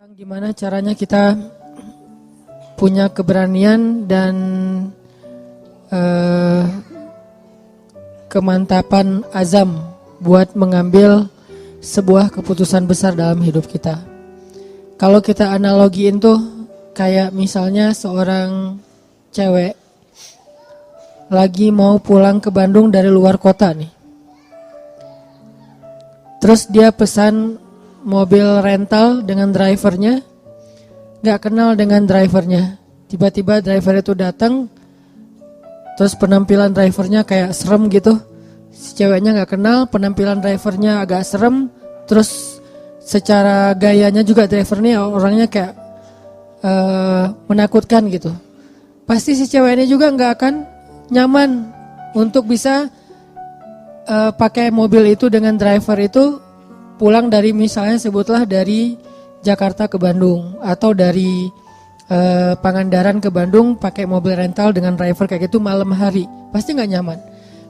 Gimana caranya kita punya keberanian dan kemantapan azam buat mengambil sebuah keputusan besar dalam hidup kita. Kalau kita analogiin tuh kayak misalnya seorang cewek lagi mau pulang ke Bandung dari luar kota nih. Terus dia pesan mobil rental dengan drivernya, gak kenal dengan drivernya. Tiba-tiba driver itu datang, terus penampilan drivernya kayak serem gitu. Si ceweknya gak kenal, penampilan drivernya agak serem. Terus secara gayanya juga drivernya orangnya kayak menakutkan gitu. Pasti si cewek ini juga gak akan nyaman untuk bisa pakai mobil itu dengan driver itu pulang dari misalnya sebutlah dari Jakarta ke Bandung atau dari Pangandaran ke Bandung pakai mobil rental dengan driver kayak gitu malam hari, pasti nggak nyaman.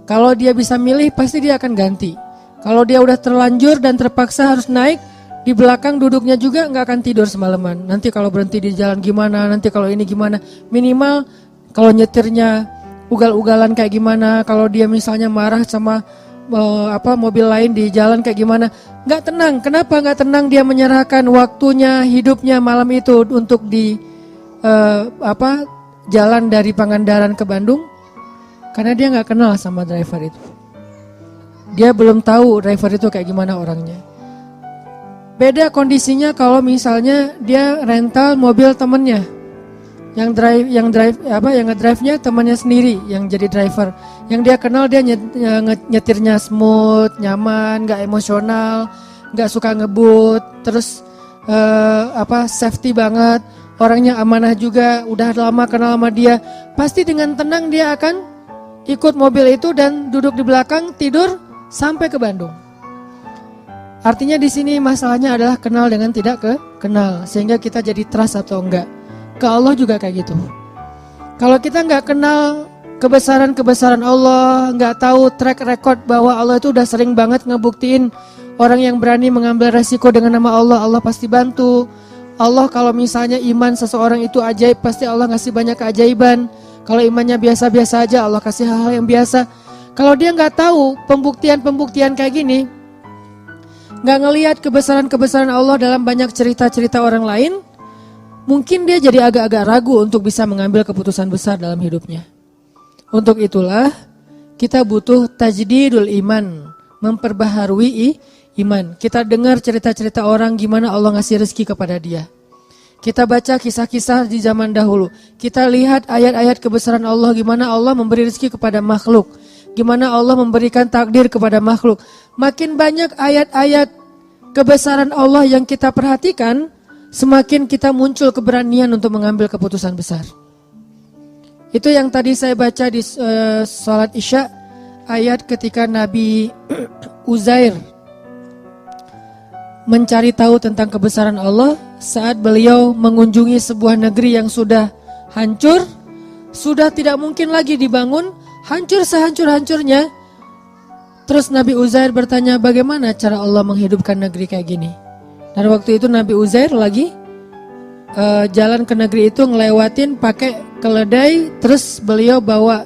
Kalau dia bisa milih pasti dia akan ganti. Kalau dia udah terlanjur dan terpaksa harus naik, di belakang duduknya juga nggak akan tidur semalaman. Nanti kalau berhenti di jalan gimana, nanti kalau ini gimana. Minimal kalau nyetirnya ugal-ugalan kayak gimana, kalau dia misalnya marah sama mobil lain di jalan kayak gimana, nggak tenang. Kenapa nggak tenang? Dia menyerahkan waktunya, hidupnya malam itu untuk di jalan dari Pangandaran ke Bandung, karena dia nggak kenal sama driver itu. Dia belum tahu driver itu kayak gimana orangnya. Beda kondisinya kalau misalnya dia rental mobil temennya, yang ngedrive-nya temannya sendiri yang jadi driver. Yang dia kenal dia nyetirnya smooth, nyaman, gak emosional, gak suka ngebut, terus safety banget, orangnya amanah juga, udah lama kenal sama dia. Pasti dengan tenang dia akan ikut mobil itu dan duduk di belakang tidur sampai ke Bandung. Artinya di sini masalahnya adalah kenal dengan tidak kenal, sehingga kita jadi trust atau enggak. Ke Allah juga kayak gitu. Kalau kita nggak kenal kebesaran Allah, nggak tahu track record bahwa Allah itu udah sering banget ngebuktiin orang yang berani mengambil resiko dengan nama Allah, Allah pasti bantu. Allah kalau misalnya iman seseorang itu ajaib, pasti Allah ngasih banyak keajaiban. Kalau imannya biasa-biasa aja, Allah kasih hal-hal yang biasa. Kalau dia nggak tahu pembuktian kayak gini, nggak ngelihat kebesaran Allah dalam banyak cerita-cerita orang lain, mungkin dia jadi agak-agak ragu untuk bisa mengambil keputusan besar dalam hidupnya. Untuk itulah kita butuh tajdidul iman, memperbaharui iman. Kita dengar cerita-cerita orang gimana Allah ngasih rezeki kepada dia. Kita baca kisah-kisah di zaman dahulu. Kita lihat ayat-ayat kebesaran Allah, gimana Allah memberi rezeki kepada makhluk, gimana Allah memberikan takdir kepada makhluk. Makin banyak ayat-ayat kebesaran Allah yang kita perhatikan, semakin kita muncul keberanian untuk mengambil keputusan besar. Itu yang tadi saya baca di sholat Isya, ayat ketika Nabi Uzair mencari tahu tentang kebesaran Allah saat beliau mengunjungi sebuah negeri yang sudah hancur, sudah tidak mungkin lagi dibangun, hancur sehancur-hancurnya. Terus Nabi Uzair bertanya, bagaimana cara Allah menghidupkan negeri kayak gini? Dan waktu itu Nabi Uzair lagi jalan ke negeri itu ngelewatin pakai keledai, terus beliau bawa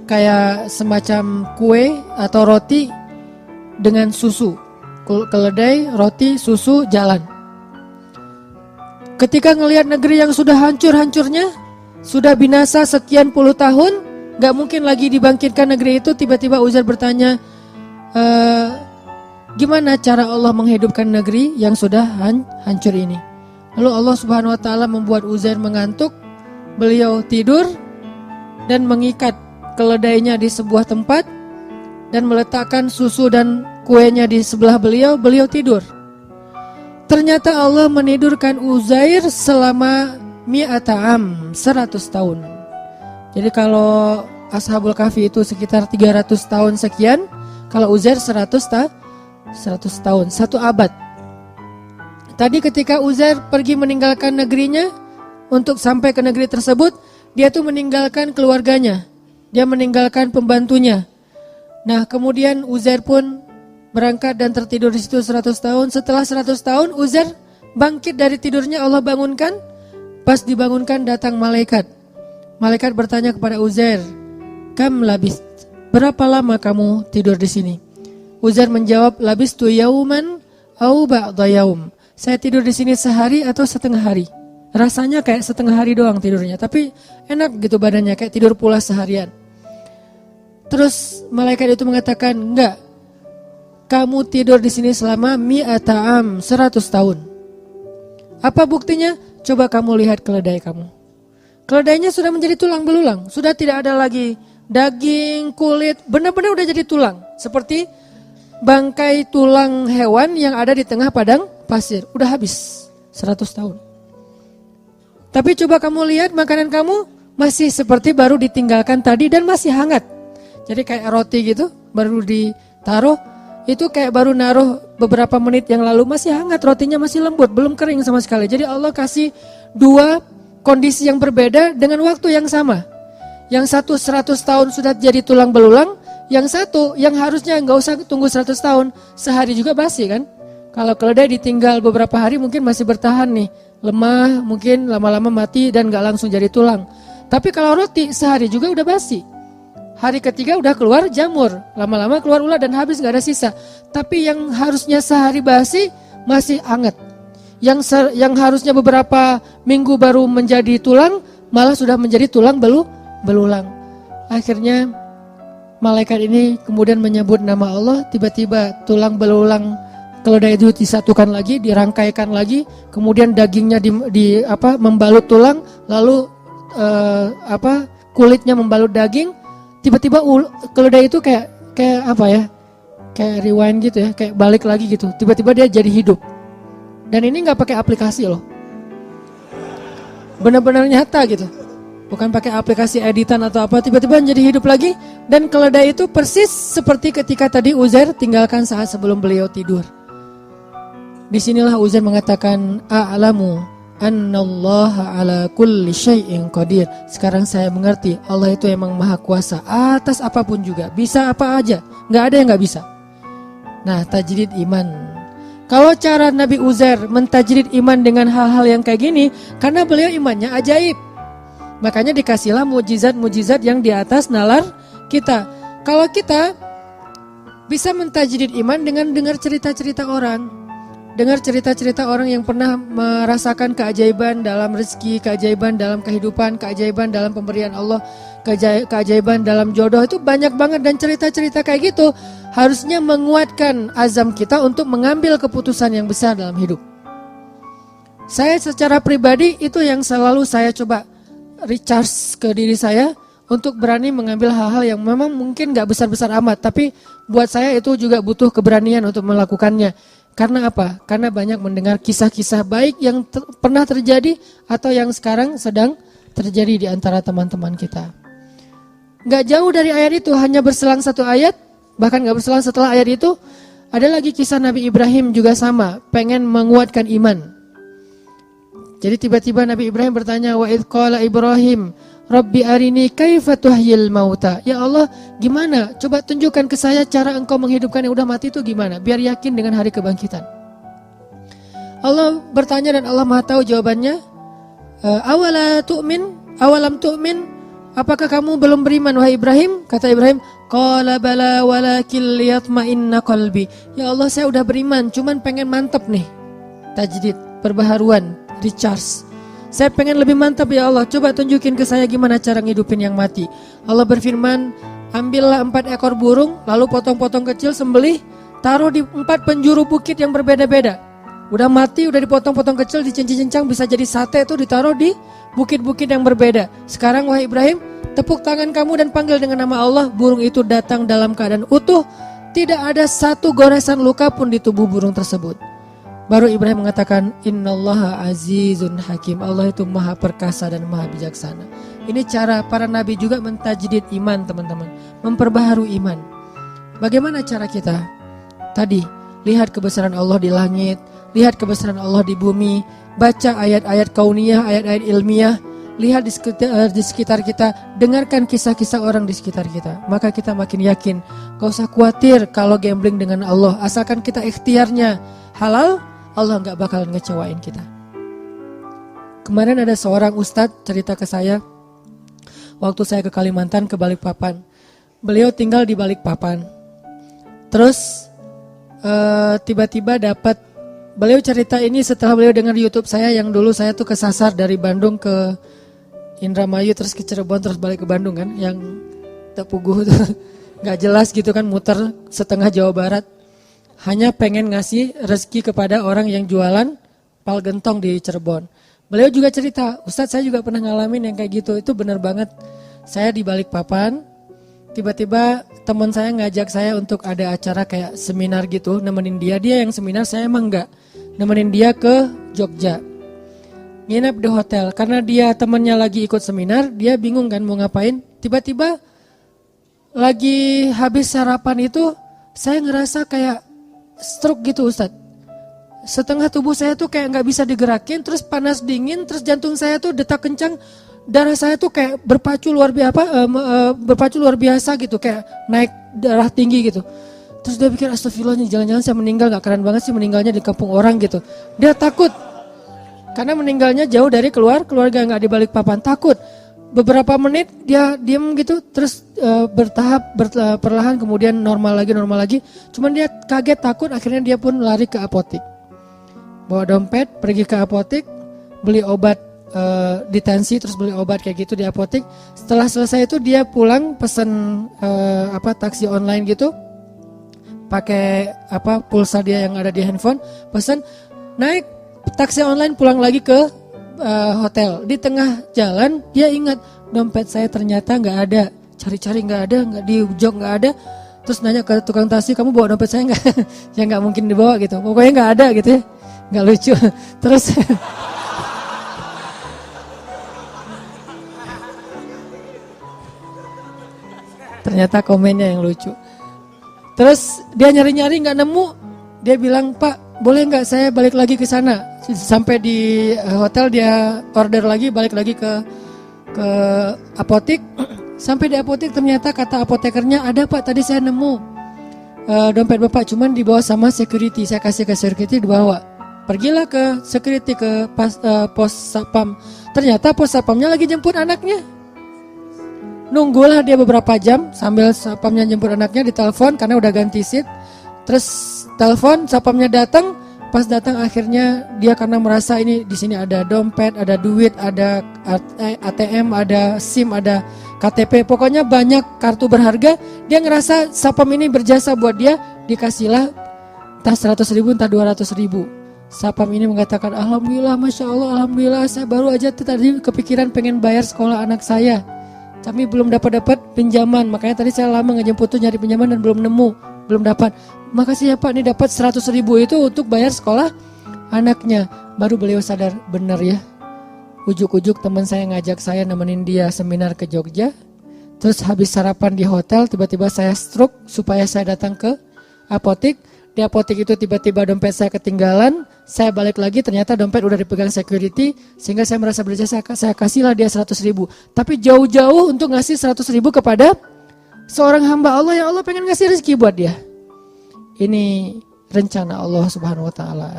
kayak semacam kue atau roti dengan susu. Keledai, roti, susu, jalan. Ketika ngelihat negeri yang sudah hancur-hancurnya, sudah binasa sekian puluh tahun, gak mungkin lagi dibangkitkan negeri itu, tiba-tiba Uzair bertanya, gimana cara Allah menghidupkan negeri yang sudah hancur ini? Lalu Allah Subhanahu wa taala membuat Uzair mengantuk, beliau tidur dan mengikat keledainya di sebuah tempat dan meletakkan susu dan kuenya di sebelah beliau, beliau tidur. Ternyata Allah menidurkan Uzair selama 100 tahun. Jadi kalau Ashabul Kahfi itu sekitar 300 tahun sekian, kalau Uzair 100 tahun, 1 abad. Tadi ketika Uzair pergi meninggalkan negerinya untuk sampai ke negeri tersebut, dia tuh meninggalkan keluarganya, dia meninggalkan pembantunya. Nah kemudian Uzair pun berangkat dan tertidur di situ 100 tahun. Setelah 100 tahun Uzair Bangkit dari tidurnya Allah bangunkan. Pas dibangunkan datang malaikat. Malaikat bertanya kepada Uzair, "Kam labist? Berapa lama kamu tidur di sini?" Uzair menjawab, "Labistu yauman au ba'da yaum." Saya tidur di sini sehari atau setengah hari. Rasanya kayak setengah hari doang tidurnya, tapi enak gitu badannya, kayak tidur pula seharian. Terus malaikat itu mengatakan, "Enggak. Kamu tidur di sini selama mi'ata am, 100 tahun. Apa buktinya? Coba kamu lihat keledai kamu. Keledainya sudah menjadi tulang belulang, sudah tidak ada lagi daging, kulit, benar-benar udah jadi tulang. Seperti bangkai tulang hewan yang ada di tengah padang pasir, udah habis 100 tahun. Tapi coba kamu lihat makanan kamu masih seperti baru ditinggalkan tadi dan masih hangat. Jadi kayak roti gitu, baru ditaruh, itu kayak baru naruh beberapa menit yang lalu, masih hangat, rotinya masih lembut, belum kering sama sekali. Jadi Allah kasih dua kondisi yang berbeda dengan waktu yang sama. Yang satu 100 tahun sudah jadi tulang belulang, yang satu yang harusnya nggak usah tunggu 100 tahun, sehari juga basi kan. Kalau keledai ditinggal beberapa hari mungkin masih bertahan nih, lemah, mungkin lama-lama mati dan nggak langsung jadi tulang. Tapi kalau roti sehari juga udah basi. Hari ketiga udah keluar jamur, lama-lama keluar ulat dan habis gak ada sisa. Tapi yang harusnya sehari basi masih hangat. Yang harusnya beberapa minggu baru menjadi tulang, malah sudah menjadi tulang belulang. Akhirnya malaikat ini kemudian menyebut nama Allah, tiba-tiba tulang belulang keledai itu disatukan lagi, dirangkaikan lagi, kemudian dagingnya membalut tulang, lalu kulitnya membalut daging. Tiba-tiba keledai itu kayak apa ya, kayak rewind gitu ya, kayak balik lagi gitu. Tiba-tiba dia jadi hidup. Dan ini nggak pakai aplikasi loh, benar-benar nyata gitu, bukan pakai aplikasi editan atau apa. Tiba-tiba jadi hidup lagi. Dan keledai itu persis seperti ketika tadi Uzair tinggalkan saat sebelum beliau tidur. Disinilah Uzair mengatakan, "A'lamu annallaha ala kulli syai'in qadir." Sekarang saya mengerti, Allah itu emang maha kuasa atas apapun juga, bisa apa aja, gak ada yang gak bisa. Nah, tajdid iman. Kalau cara Nabi Uzair mentajdid iman dengan hal-hal yang kayak gini, karena beliau imannya ajaib, makanya dikasihlah mujizat-mujizat yang di atas nalar kita. Kalau kita bisa mentajdid iman dengan dengar cerita-cerita orang, dengar cerita-cerita orang yang pernah merasakan keajaiban dalam rezeki, keajaiban dalam kehidupan, keajaiban dalam pemberian Allah, keajaiban dalam jodoh, itu banyak banget. Dan cerita-cerita kayak gitu harusnya menguatkan azam kita untuk mengambil keputusan yang besar dalam hidup. Saya secara pribadi itu yang selalu saya coba recharge ke diri saya untuk berani mengambil hal-hal yang memang mungkin gak besar-besar amat, tapi buat saya itu juga butuh keberanian untuk melakukannya. Karena apa? Karena banyak mendengar kisah-kisah baik yang pernah terjadi atau yang sekarang sedang terjadi di antara teman-teman kita. Gak jauh dari ayat itu, hanya berselang satu ayat, bahkan gak berselang setelah ayat itu, ada lagi kisah Nabi Ibrahim juga sama, pengen menguatkan iman. Jadi tiba-tiba Nabi Ibrahim bertanya, "Wa idh qala Ibrahim, Rabbi arini kaifa tuhyil mauta." Ya Allah, gimana? Coba tunjukkan ke saya cara engkau menghidupkan yang udah mati itu gimana, biar yakin dengan hari kebangkitan. Allah bertanya dan Allah Maha tahu jawabannya. Awalam tu'min? Apakah kamu belum beriman wahai Ibrahim? Kata Ibrahim, qala bala walakin liyatma'inna qalbi. Ya Allah, saya udah beriman, cuman pengen mantap nih. Tajdid, perbaharuan, recharge. Saya pengen lebih mantap ya Allah, coba tunjukin ke saya gimana cara ngidupin yang mati. Allah berfirman, ambillah 4 ekor burung, lalu potong-potong kecil, sembelih, taruh di 4 penjuru bukit yang berbeda-beda. Udah mati, udah dipotong-potong kecil, dicincang-cincang, bisa jadi sate, itu ditaruh di bukit-bukit yang berbeda. Sekarang wahai Ibrahim, tepuk tangan kamu dan panggil dengan nama Allah. Burung itu datang dalam keadaan utuh, tidak ada satu goresan luka pun di tubuh burung tersebut. Baru Ibrahim mengatakan, Innallaha azizun hakim. Allah itu maha perkasa dan maha bijaksana. Ini cara para nabi juga mentajdid iman, teman-teman, memperbaharui iman. Bagaimana cara kita? Tadi, lihat kebesaran Allah di langit, lihat kebesaran Allah di bumi, baca ayat-ayat kauniyah, ayat-ayat ilmiah, lihat di sekitar kita, dengarkan kisah-kisah orang di sekitar kita. Maka kita makin yakin, gak usah khawatir kalau gambling dengan Allah, asalkan kita ikhtiarnya halal, Allah nggak bakalan ngecewain kita. Kemarin ada seorang ustadz cerita ke saya, waktu saya ke Kalimantan, ke Balikpapan. Beliau tinggal di Balikpapan. Terus tiba-tiba dapat, beliau cerita ini setelah beliau dengar YouTube saya yang dulu saya tuh kesasar dari Bandung ke Indramayu terus ke Cirebon terus balik ke Bandung kan, yang Tepuguh tuh nggak jelas gitu kan, muter setengah Jawa Barat. Hanya pengen ngasih rezeki kepada orang yang jualan pal gentong di Cirebon. Beliau juga cerita, Ustadz saya juga pernah ngalamin yang kayak gitu, itu benar banget. Saya di Balikpapan, tiba-tiba teman saya ngajak saya untuk ada acara kayak seminar gitu, nemenin dia yang seminar, saya emang enggak. Nemenin dia ke Jogja. Nginep di hotel, karena dia temannya lagi ikut seminar, dia bingung kan mau ngapain. Tiba-tiba lagi habis sarapan itu, saya ngerasa kayak stroke gitu Ustadz. Setengah tubuh saya tuh kayak nggak bisa digerakin, terus panas dingin, terus jantung saya tuh detak kencang. Darah saya tuh kayak berpacu luar biasa gitu, kayak naik darah tinggi gitu. Terus dia pikir astagfirullah, jangan-jangan saya meninggal, gak keren banget sih meninggalnya di kampung orang gitu. Dia takut, karena meninggalnya jauh dari keluarga, gak di Balikpapan, takut. Beberapa menit dia diam gitu, terus bertahap, perlahan kemudian normal lagi. Cuman dia kaget, takut, akhirnya dia pun lari ke apotik. Bawa dompet, pergi ke apotik, beli obat ditensi, terus beli obat kayak gitu di apotik. Setelah selesai itu dia pulang pesen taksi online gitu, pakai pulsa dia yang ada di handphone, pesen, naik taksi online pulang lagi ke hotel. Di tengah jalan dia ingat dompet saya ternyata nggak ada, cari-cari nggak ada, nggak di jok nggak ada. Terus nanya ke tukang taksi, kamu bawa dompet saya nggak? Ya nggak mungkin dibawa gitu, pokoknya nggak ada gitu ya, nggak lucu. Terus ternyata komennya yang lucu. Terus dia nyari-nyari nggak nemu, dia bilang, Pak boleh nggak saya balik lagi ke sana. Sampai di hotel dia order lagi, balik lagi ke apotik. Sampai di apotik ternyata kata apotekernya, ada Pak tadi saya nemu dompet Bapak, cuman dibawa sama security. Saya kasih ke security, dibawa. Pergilah ke security, ke pos satpam. Ternyata pos satpamnya lagi jemput anaknya. Nunggulah dia beberapa jam sambil satpamnya jemput anaknya, ditelepon karena udah ganti seat. Terus telepon, satpamnya datang. Pas datang akhirnya dia karena merasa ini di sini ada dompet, ada duit, ada ATM, ada SIM, ada KTP, pokoknya banyak kartu berharga. Dia ngerasa satpam ini berjasa buat dia, dikasihlah entah 100.000 entah 200.000. Satpam ini mengatakan, alhamdulillah, masya Allah, alhamdulillah, saya baru aja tadi kepikiran pengen bayar sekolah anak saya. Kami belum dapat pinjaman, makanya tadi saya lama ngejemput tuh nyari pinjaman dan belum nemu, belum dapat. Makasih ya Pak, ini dapat 100.000 itu untuk bayar sekolah anaknya. Baru beliau sadar, benar ya. Ujuk-ujuk teman saya ngajak saya nemenin dia seminar ke Jogja. Terus habis sarapan di hotel, tiba-tiba saya stroke supaya saya datang ke apotik. Di apotik itu tiba-tiba dompet saya ketinggalan. Saya balik lagi, ternyata dompet udah dipegang security. Sehingga saya merasa berjasa, saya kasihlah dia 100.000. Tapi jauh-jauh untuk ngasih 100.000 kepada seorang hamba Allah yang Allah pengen ngasih rezeki buat dia. Ini rencana Allah Subhanahu wa Ta'ala.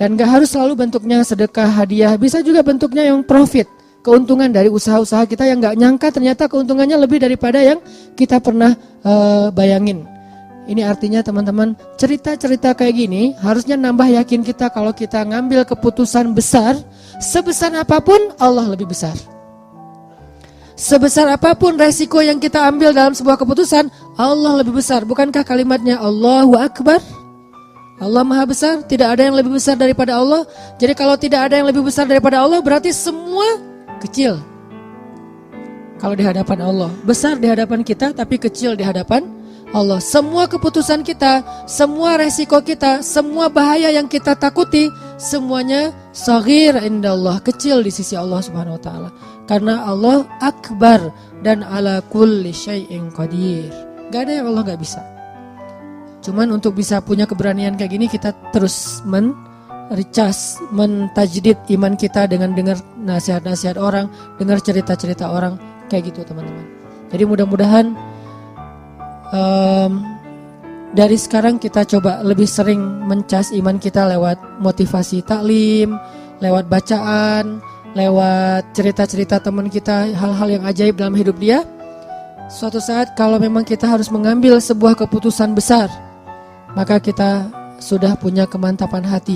Dan gak harus selalu bentuknya sedekah, hadiah. Bisa juga bentuknya yang profit, keuntungan dari usaha-usaha kita yang gak nyangka ternyata keuntungannya lebih daripada yang kita pernah bayangin. Ini artinya teman-teman, cerita-cerita kayak gini harusnya nambah yakin kita kalau kita ngambil keputusan besar, sebesar apapun Allah lebih besar. Sebesar apapun resiko yang kita ambil dalam sebuah keputusan, Allah lebih besar. Bukankah kalimatnya Allahu Akbar? Allah Maha Besar, tidak ada yang lebih besar daripada Allah. Jadi kalau tidak ada yang lebih besar daripada Allah, berarti semua kecil. Kalau di hadapan Allah, besar di hadapan kita tapi kecil di hadapan Allah. Semua keputusan kita, semua resiko kita, semua bahaya yang kita takuti, semuanya saghir indallah, kecil di sisi Allah Subhanahu wa Ta'ala. Karena Allah akbar dan ala kulli syai'in qadir. Gak ada yang Allah gak bisa. Cuman untuk bisa punya keberanian kayak gini, kita terus recas, mentajdid iman kita dengan dengar nasihat-nasihat orang, dengar cerita-cerita orang, kayak gitu teman-teman. Jadi mudah-mudahan dari sekarang kita coba lebih sering mencas iman kita lewat motivasi taklim, lewat bacaan, lewat cerita-cerita teman kita, hal-hal yang ajaib dalam hidup dia. Suatu saat kalau memang kita harus mengambil sebuah keputusan besar, maka kita sudah punya kemantapan hati,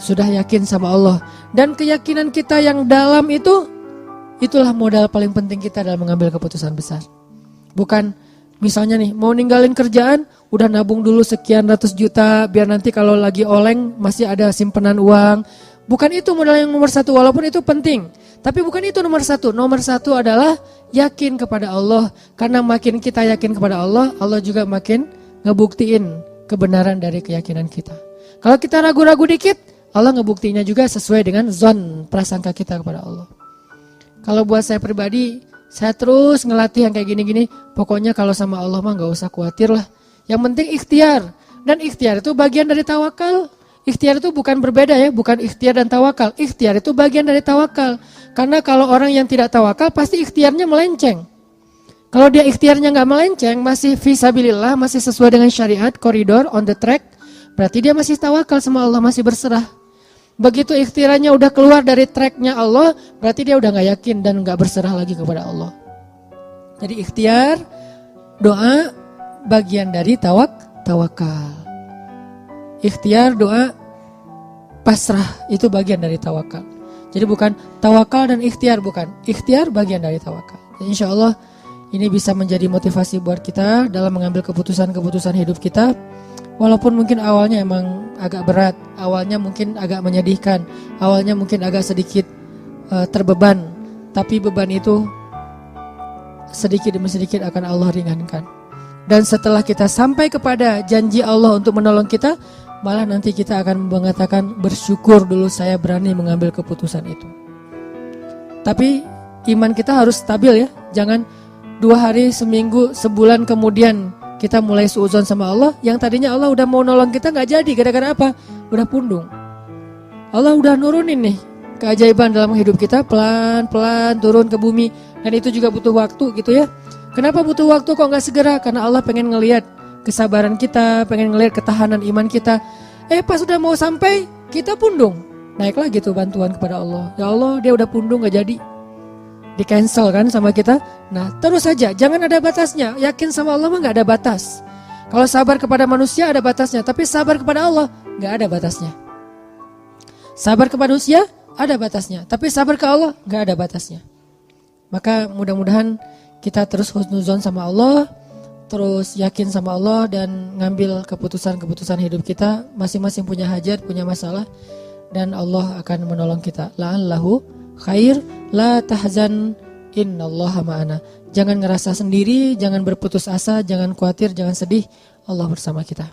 sudah yakin sama Allah. Dan keyakinan kita yang dalam itu, itulah modal paling penting kita dalam mengambil keputusan besar. Bukan misalnya nih, mau ninggalin kerjaan, udah nabung dulu sekian ratus juta, biar nanti kalau lagi oleng masih ada simpanan uang. Bukan itu modal yang nomor satu, walaupun itu penting. Tapi bukan itu nomor satu. Nomor satu adalah yakin kepada Allah. Karena makin kita yakin kepada Allah, Allah juga makin ngebuktiin kebenaran dari keyakinan kita. Kalau kita ragu-ragu dikit, Allah ngebuktinya juga sesuai dengan zon prasangka kita kepada Allah. Kalau buat saya pribadi, saya terus ngelatih yang kayak gini-gini. Pokoknya kalau sama Allah mah gak usah khawatir lah. Yang penting ikhtiar. Dan ikhtiar itu bagian dari tawakal. Ikhtiar itu bukan berbeda ya, bukan ikhtiar dan tawakal. Ikhtiar itu bagian dari tawakal. Karena kalau orang yang tidak tawakal pasti ikhtiarnya melenceng. Kalau dia ikhtiarnya gak melenceng, masih fisabilillah, masih sesuai dengan syariat, koridor, on the track, berarti dia masih tawakal sama Allah, masih berserah. Begitu ikhtiarnya udah keluar dari tracknya Allah, berarti dia udah gak yakin dan gak berserah lagi kepada Allah. Jadi ikhtiar, doa, bagian dari tawakal. Ikhtiar, doa, pasrah, itu bagian dari tawakal. Jadi bukan tawakal dan ikhtiar, bukan. Ikhtiar bagian dari tawakal. Dan insya Allah ini bisa menjadi motivasi buat kita dalam mengambil keputusan-keputusan hidup kita. Walaupun mungkin awalnya emang agak berat, awalnya mungkin agak menyedihkan, awalnya mungkin agak sedikit terbeban, tapi beban itu sedikit demi sedikit akan Allah ringankan. Dan setelah kita sampai kepada janji Allah untuk menolong kita, malah nanti kita akan mengatakan bersyukur dulu saya berani mengambil keputusan itu. Tapi iman kita harus stabil ya, jangan 2 hari, seminggu, sebulan kemudian kita mulai suudzon sama Allah, yang tadinya Allah udah mau nolong kita gak jadi, gara-gara apa? Udah pundung. Allah udah nurunin nih keajaiban dalam hidup kita, pelan-pelan turun ke bumi, dan itu juga butuh waktu gitu ya. Kenapa butuh waktu kok gak segera? Karena Allah pengen ngelihat kesabaran kita, pengen ngelihat ketahanan iman kita. Pas udah mau sampai, kita pundung. Naik lagi tuh bantuan kepada Allah. Ya Allah, dia udah pundung gak jadi. Di cancel kan sama kita. Nah terus saja, jangan ada batasnya. Yakin sama Allah mah gak ada batas. Kalau sabar kepada manusia ada batasnya, tapi sabar kepada Allah gak ada batasnya. Sabar kepada manusia ada batasnya, tapi sabar ke Allah gak ada batasnya. Maka mudah-mudahan kita terus husnuzon sama Allah, terus yakin sama Allah, dan ngambil keputusan-keputusan hidup kita. Masing-masing punya hajat, punya masalah, dan Allah akan menolong kita. La'allahu khair, la tahzan, innallaha ma'ana. Jangan ngerasa sendiri, jangan berputus asa, jangan khawatir, jangan sedih. Allah bersama kita.